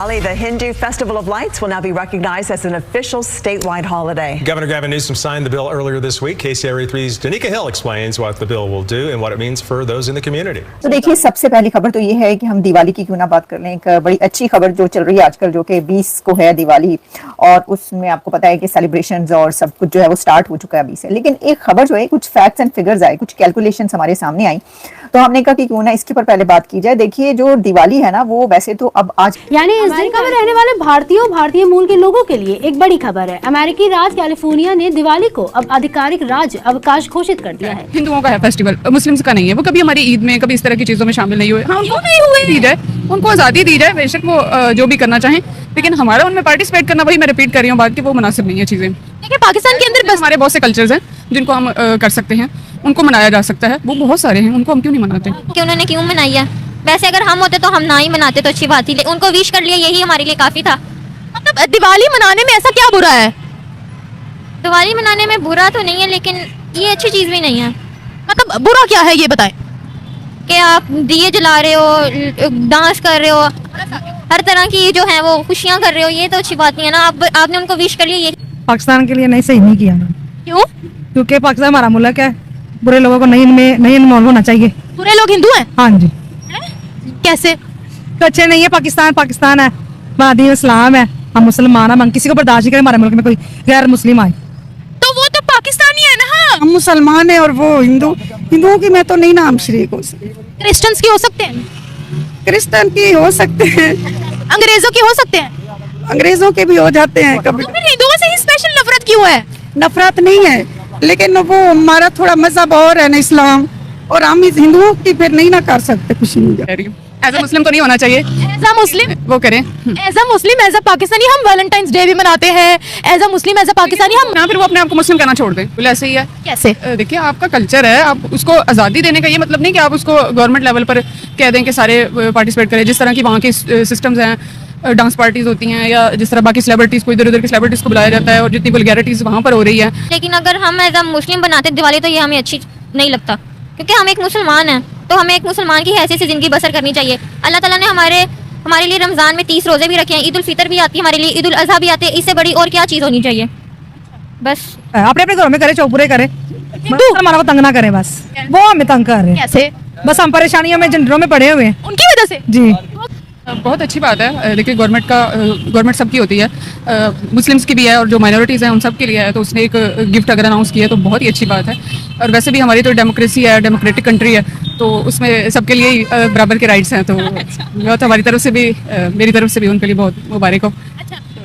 The Hindu Festival of Lights will now be recognized as an official statewide holiday. Governor Gavin Newsom signed the bill earlier this week. KCRA 3's Danica Hill explains what the bill will do and what it means for those in the community. तो देखिए, सबसे पहली खबर तो ये है कि हम दिवाली की क्यों ना बात कर लें। एक बड़ी अच्छी खबर जो चल रही है आजकल, जो कि 20 को है दिवाली, और उसमें आपको पता है कि सेलिब्रेशंस और सब कुछ जो है वो स्टार्ट हो चुका है अभी से। लेकिन एक खबर जो है, कुछ फैक्ट्स एंड फिगर्स आए, कुछ कैलकुलेशंस हमारे सामने आई, तो हमने कहा कि क्यों ना इसके ऊपर पहले बात की जाए। देखिए, जो दिवाली है ना, वो वैसे तो अब आज यानी इस दिन का रहने वाले भारतीयों भारतीय मूल के लोगों के लिए एक बड़ी खबर है। अमेरिकी राज्य कैलिफोर्निया ने दिवाली को अब आधिकारिक राज्य अवकाश घोषित कर दिया है। हिंदुओं का है फेस्टिवल, मुस्लिम्स का नहीं है। वो कभी हमारी ईद में कभी इस तरह की चीजों में शामिल नहीं हुए। हाँ, उनको नहीं हुए, दी जाए, उनको आजादी दी जाए, बेशक वो जो भी करना चाहें, लेकिन हमारा उनमें पार्टिसिपेट करना, वही मैं रिपीट कर रही हूँ बात, की वो मुनासिब नहीं है चीजें। देखिए, पाकिस्तान के अंदर हमारे बहुत से कल्चर्स हैं जिनको हम कर सकते हैं, उनको मनाया जा सकता है, वो बहुत सारे हैं, उनको हम क्यों नहीं मनाते? कि उन्होंने क्यों मनाई है? वैसे अगर हम होते तो हम ना ही मनाते तो अच्छी बात थी, उनको विश कर लिया, यही हमारे लिए काफी था। मतलब दिवाली मनाने में ऐसा क्या बुरा है? दिवाली मनाने में बुरा तो नहीं है, लेकिन ये अच्छी चीज भी नहीं है। मतलब बुरा क्या है ये बताएं। कि आप दिए जला रहे हो, डांस कर रहे हो, हर तरह की जो है वो खुशियां कर रहे हो, ये तो अच्छी बात नहीं है ना। आपने उनको विश कर लिया, ये पाकिस्तान के लिए नहीं, सही नहीं किया। क्यों? क्योंकि पाकिस्तान हमारा मुल्क है, बुरे लोगों को नहीं इन्वॉल्व होना चाहिए। बुरे लोग हिंदू हैं? हाँ जी। कैसे? तो अच्छे नहीं है। पाकिस्तान है, हमारा दीन इस्लाम है, हम मुसलमान हैं, हम किसी को बर्दाश्त नहीं करें हमारे मुल्क में कोई गैर मुस्लिम आए। तो वो तो पाकिस्तानी है ना। हम मुसलमान है और वो हिंदुओं की मैं तो नहीं नाम शरीक हो सकती। क्रिश्चियंस की हो सकते हैं, क्रिश्चियन की हो सकते हैं, अंग्रेजों की हो सकते हैं, अंग्रेजों के भी हो जाते हैं कभी। तो फिर हिंदुओं से ही स्पेशल नफरत क्यों है? नफरत नहीं है, लेकिन वो हमारा थोड़ा मजहब और है ना, इस्लाम, और हम इस हिंदुओं की फिर नहीं ना कर सकते खुशी। एज अ मुस्लिम तो नहीं होना चाहिए। एज अ मुस्लिम वो करें, as a Muslim, as a Pakistani हम वैलेंटाइंस डे भी मनाते हैं। As a Muslim, as a Pakistani हम ना फिर वो अपने आप को मुस्लिम कहना छोड़ दें। बोले ऐसे ही है। कैसे? देखिए, आपका कल्चर है, आप उसको आज़ादी देने का ये मतलब नहीं कि आप उसको गवर्नमेंट लेवल पर कह दें कि सारे पार्टिसिपेट करें। जिस तरह की वहाँ की सिस्टम्स हैं, डांस पार्टीज होती हैं, या जिस तरह बाकी सेलिब्रिटीज़ को, इधर उधर की सेलिब्रिटीज़ को बुलाया जाता है, और जितनी वल्गैरिटीज़ वहाँ पर हो रही है। लेकिन अगर हम एज अ मुस्लिम बनाते दिवाली, तो ये हमें अच्छी नहीं लगता, क्योंकि हम एक मुसलमान हैं, तो हमें एक मुसलमान की हैसियत से जिंदगी बसर करनी चाहिए। अल्लाह ताला ने हमारे लिए रमजान में 30 रोजे भी रखे हैं, ईद उल फितर भी आती है हमारे लिए, ईद उल अजहा भी आते हैं। इससे बड़ी और क्या चीज होनी चाहिए? बस अपने अपने घरों में करे, चौपुरे करे, हमारा को तंग ना करे, बस वो हमें तंग कर रहे हैं। कैसे? बस हम परेशानियों में झंझटों में पड़े हुए हैं उनकी वजह से। जी, बहुत अच्छी बात है। देखिए, गवर्नमेंट सबकी होती है, मुस्लिम्स की भी है, और जो माइनॉरिटीज़ हैं उन सब के लिए है। तो उसने एक गिफ्ट अगर अनाउंस किया तो बहुत ही अच्छी बात है। और वैसे भी हमारी तो डेमोक्रेसी है, डेमोक्रेटिक कंट्री है, तो उसमें सबके लिए ही बराबर के राइट्स हैं। तो बहुत हमारी तरफ से भी, मेरी तरफ से भी उनके लिए बहुत मुबारक हो।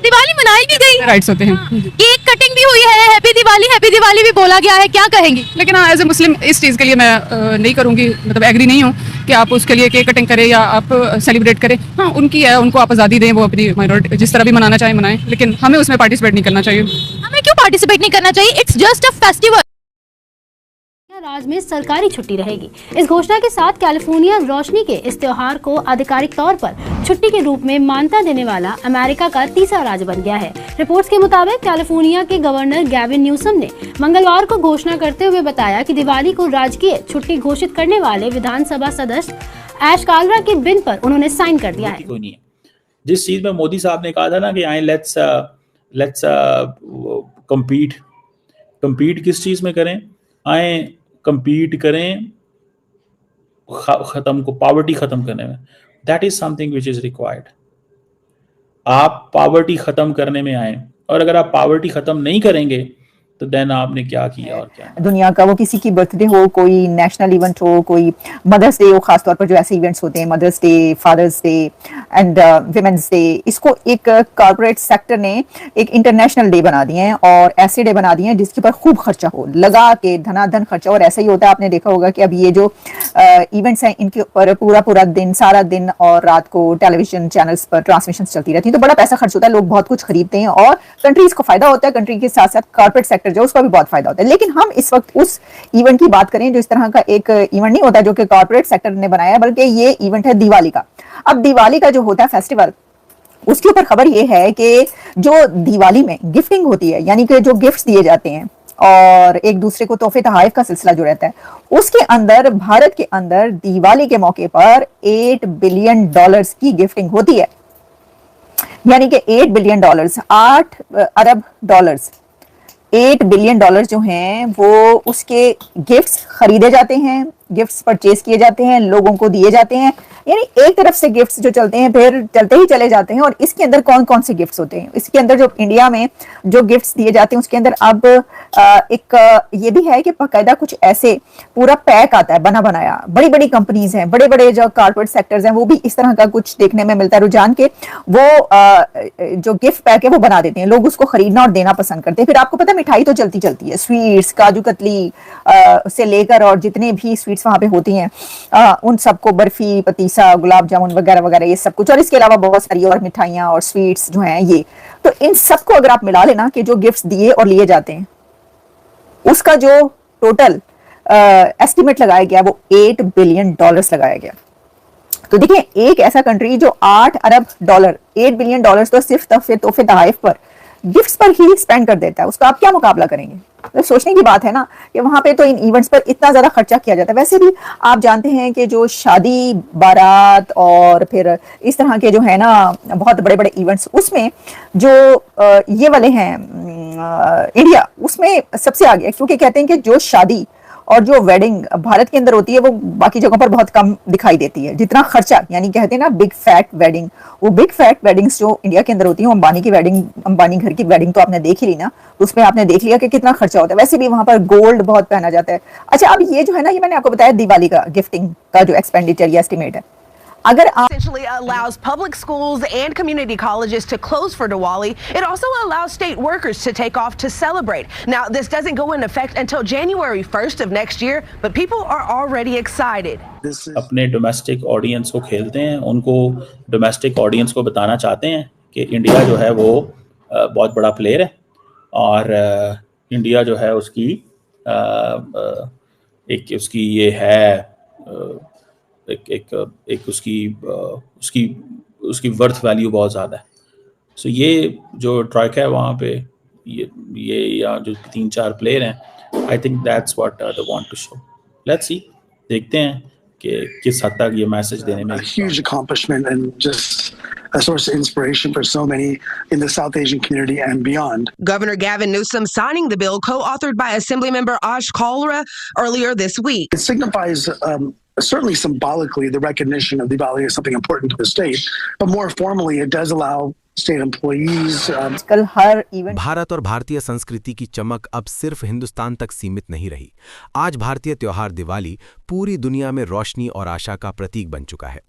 दिवाली मनाई भी गई, राइट्स होते हैं। केक कटिंग भी हुई है, हैप्पी दिवाली भी बोला गया है, क्या कहेंगी? लेकिन हाँ, एज ए मुस्लिम इस चीज़ के लिए मैं नहीं करूँगी, मतलब एग्री नहीं हूँ कि आप उसके लिए केक कटिंग करें या आप सेलिब्रेट करें। हाँ, उनकी है, उनको आप आज़ादी दें, वो अपनी माइनॉरिटी जिस तरह भी मनाना चाहें मनाएं, लेकिन हमें उसमें पार्टिसिपेट नहीं करना चाहिए। हमें क्यों पार्टिसिपेट नहीं करना चाहिए? It's just a festival. राज्य में सरकारी छुट्टी रहेगी। इस घोषणा के साथ कैलिफोर्निया रोशनी के इस त्योहार को आधिकारिक तौर पर छुट्टी के रूप में मान्यता देने वाला अमेरिका का तीसरा राज्य बन गया है। रिपोर्ट्स के मुताबिक कैलिफोर्निया के गवर्नर गैविन न्यूसम ने मंगलवार को घोषणा करते हुए बताया कि दिवाली को राजकीय छुट्टी घोषित करने वाले विधानसभा सदस्य ऐश कालरा के बिल पर उन्होंने साइन कर दिया है। जिस चीज में मोदी साहब ने कहा था ना कि आए लेट्स कम्पीट किस चीज में करें, आए कम्पीट करें पॉवर्टी खत्म करने में। That is something which is required. आप पॉवर्टी खत्म करने में आए, और अगर आप पॉवर्टी खत्म नहीं करेंगे तो देन आपने क्या किया और क्या। दुनिया का वो किसी की बर्थडे हो, कोई नेशनल इवेंट हो, कोई मदर्स डे हो, खासतौर पर जो ऐसे इवेंट्स होते हैं, Mother's Day, Father's Day and Women's Day, इसको एक कॉर्पोरेट सेक्टर ने एक इंटरनेशनल डे बना दिए हैं, और ऐसे डे बना दिए हैं जिसके ऊपर खूब खर्चा हो, लगा के धनाधन खर्चा। और ऐसा ही होता है, आपने देखा होगा कि अब ये जो इवेंट्स हैं, इनके ऊपर पूरा दिन, सारा दिन और रात को टेलीविजन चैनल्स पर ट्रांसमिशन चलती रहती है, तो बड़ा पैसा खर्च होता है, लोग बहुत कुछ खरीदते हैं, और कंट्रीज को फायदा होता है, कंट्री के साथ साथ कॉर्पोरेट सेक्टर जो उसका भी बहुत फायदा होता है। लेकिन हम इस वक्त उस इवेंट की बात करें जो इस तरह का एक इवेंट नहीं होता जो कि कॉर्पोरेट सेक्टर ने बनाया है, बल्कि ये इवेंट है दिवाली का। अब दिवाली का जो होता है फेस्टिवल, उसके ऊपर खबर ये है कि जो दिवाली में गिफ्टिंग होती है, यानी कि जो गिफ्ट्स दिए जाते हैं और एक दूसरे को तोहफे तहाइफ का सिलसिला जो रहता है, उसके अंदर भारत के अंदर दिवाली के मौके पर $8 बिलियन की गिफ्टिंग होती है। यानी कि $8 बिलियन, 8 अरब डॉलर्स, $8 बिलियन जो हैं वो उसके गिफ्ट्स खरीदे जाते हैं, गिफ्ट्स परचेज किए जाते हैं, लोगों को दिए जाते हैं। यानी एक तरफ से गिफ्ट्स जो चलते हैं फिर चलते ही चले जाते हैं। और इसके अंदर कौन कौन से गिफ्ट्स होते हैं, इसके अंदर जो इंडिया में जो गिफ्ट्स दिए जाते हैं उसके अंदर अब एक ये भी है कि बाकायदा कुछ ऐसे पूरा पैक आता है बना बनाया। बड़ी बड़ी कंपनीज हैं, बड़े बड़े जो कॉर्पोरेट सेक्टर्स हैं वो भी इस तरह का कुछ देखने में मिलता है रुझान के, वो जो गिफ्ट पैक है वो बना देते हैं, लोग उसको खरीदना और देना पसंद करते हैं। फिर आपको पता है मिठाई तो चलती चलती है, स्वीट्स, काजू कतली से लेकर और जितने भी स्वीट्स वहां पे होती हैं उन सबको, बर्फी, पतीसा, गुलाब जामुन वगैरह वगैरह ये सब कुछ, और इसके अलावा बहुत सारी और मिठाइयां और स्वीट्स जो हैं ये, तो इन सबको अगर आप मिला लेना कि जो गिफ्ट्स दिए और लिए जाते हैं उसका जो टोटल एस्टिमेट लगाया गया वो $8 बिलियन लगाया गया। तो देखिए एक ऐसा कंट्री जो $8 अरब, $8 बिलियन तो सिर्फ तोहफे तोहफ पर, गिफ्ट्स पर ही स्पेंड कर देता है, उसका आप क्या मुकाबला करेंगे? तो सोचने की बात है ना कि वहां पे तो इन इवेंट्स पर इतना ज्यादा खर्चा किया जाता है। वैसे भी आप जानते हैं कि जो शादी, बारात और फिर इस तरह के जो है ना बहुत बड़े बड़े इवेंट्स, उसमें जो ये वाले हैं इंडिया उसमें सबसे आगे, क्योंकि कहते हैं कि जो शादी और जो वेडिंग भारत के अंदर होती है वो बाकी जगहों पर बहुत कम दिखाई देती है। जितना खर्चा, यानी कहते हैं ना बिग फैट वेडिंग, वो बिग फैट वेडिंग्स जो इंडिया के अंदर होती है, अंबानी की वेडिंग, अंबानी घर की वेडिंग तो आपने देख ही ली ना, उसमें आपने देख लिया कि कितना खर्चा होता है। वैसे भी वहां पर गोल्ड बहुत पहना जाता है। अच्छा, अब ये जो है ना, ये मैंने आपको बताया दिवाली का गिफ्टिंग का जो एक्सपेंडिचर या एस्टिमेट है, अगर आप essentially allows public schools and community colleges to close for Diwali. It also allows state workers to take off to celebrate. Now, this doesn't go into effect until January 1st of next year, but people are already excited. अपने domestic audience को खेलते हैं, उनको domestic audience को बताना चाहते हैं कि इंडिया जो है वो बहुत बड़ा प्लेयर है और इंडिया जो है उसकी एक उसकी ये है एक उसकी वर्थ वैल्यू बहुत ज़्यादा है। सो ये जो ट्रॉयका है वहाँ पे ये या जो 3-4 प्लेयर हैं, I think that's what they want to show. Let's see, देखते हैं कि किस हद तक ये मैसेज देने में। Huge accomplishment and just a source of inspiration for so many in the South Asian community and beyond. Governor Gavin Newsom signing the bill co-authored by Assemblymember Ash Kalra earlier this week. It signifies certainly symbolically the recognition of Diwali as something important to the state, but more formally it does allow state employees कल हर event. Bharat और भारतीय संस्कृति की चमक अब सिर्फ हिंदुस्तान तक सीमित नहीं रही। आज भारतीय त्योहार दिवाली पूरी दुनिया में रोशनी और आशा का प्रतीक बन चुका है।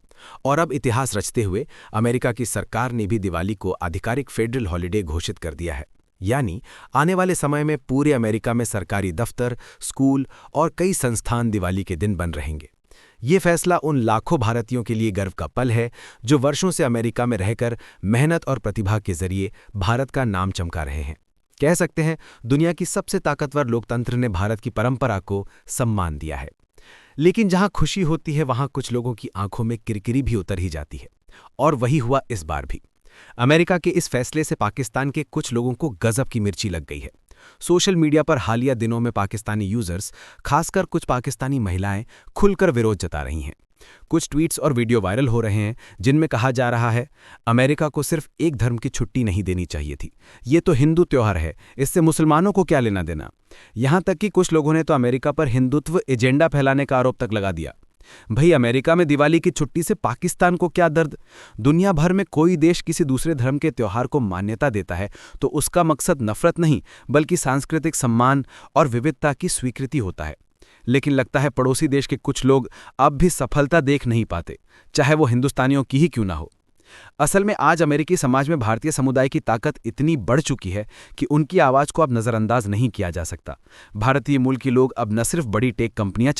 और अब इतिहास रचते हुए अमेरिका की सरकार ने भी दिवाली को आधिकारिक फेडरल हॉलिडे घोषित कर दिया है। यानी आने वाले समय में पूरे अमेरिका में सरकारी दफ्तर, स्कूल और कई संस्थान दिवाली के दिन बंद रहेंगे। ये फैसला उन लाखों भारतीयों के लिए गर्व का पल है जो वर्षों से अमेरिका में रहकर मेहनत और प्रतिभा के जरिए भारत का नाम चमका रहे हैं। कह सकते हैं दुनिया की सबसे ताकतवर लोकतंत्र ने भारत की परंपरा को सम्मान दिया है। लेकिन जहां खुशी होती है वहां कुछ लोगों की आंखों में किरकिरी भी उतर ही जाती है, और वही हुआ इस बार भी। अमेरिका के इस फैसले से पाकिस्तान के कुछ लोगों को गजब की मिर्ची लग गई है। सोशल मीडिया पर हालिया दिनों में पाकिस्तानी यूजर्स, खासकर कुछ पाकिस्तानी महिलाएं, खुलकर विरोध जता रही हैं। कुछ ट्वीट्स और वीडियो वायरल हो रहे हैं जिनमें कहा जा रहा है अमेरिका को सिर्फ एक धर्म की छुट्टी नहीं देनी चाहिए थी, ये तो हिंदू त्योहार है, इससे मुसलमानों को क्या लेना देना। यहां तक कि कुछ लोगों ने तो अमेरिका पर हिंदुत्व एजेंडा फैलाने का आरोप तक लगा दिया। भाई, अमेरिका में दिवाली की छुट्टी से पाकिस्तान को क्या दर्द? दुनिया भर में कोई देश किसी दूसरे धर्म के त्योहार को मान्यता देता है तो उसका मकसद नफरत नहीं बल्कि सांस्कृतिक सम्मान और विविधता की स्वीकृति होता है। लेकिन लगता है पड़ोसी देश के कुछ लोग अब भी सफलता देख नहीं पाते, चाहे वो हिंदुस्तानियों की ही क्यों ना हो। असल में आज अमेरिकी समाज में भारतीय समुदाय की ताकत इतनी बढ़ चुकी है कि उनकी आवाज को अब नजरअंदाज नहीं किया जा सकता। भारतीय मूल के लोग अब न सिर्फ बड़ी टेक कंपनियां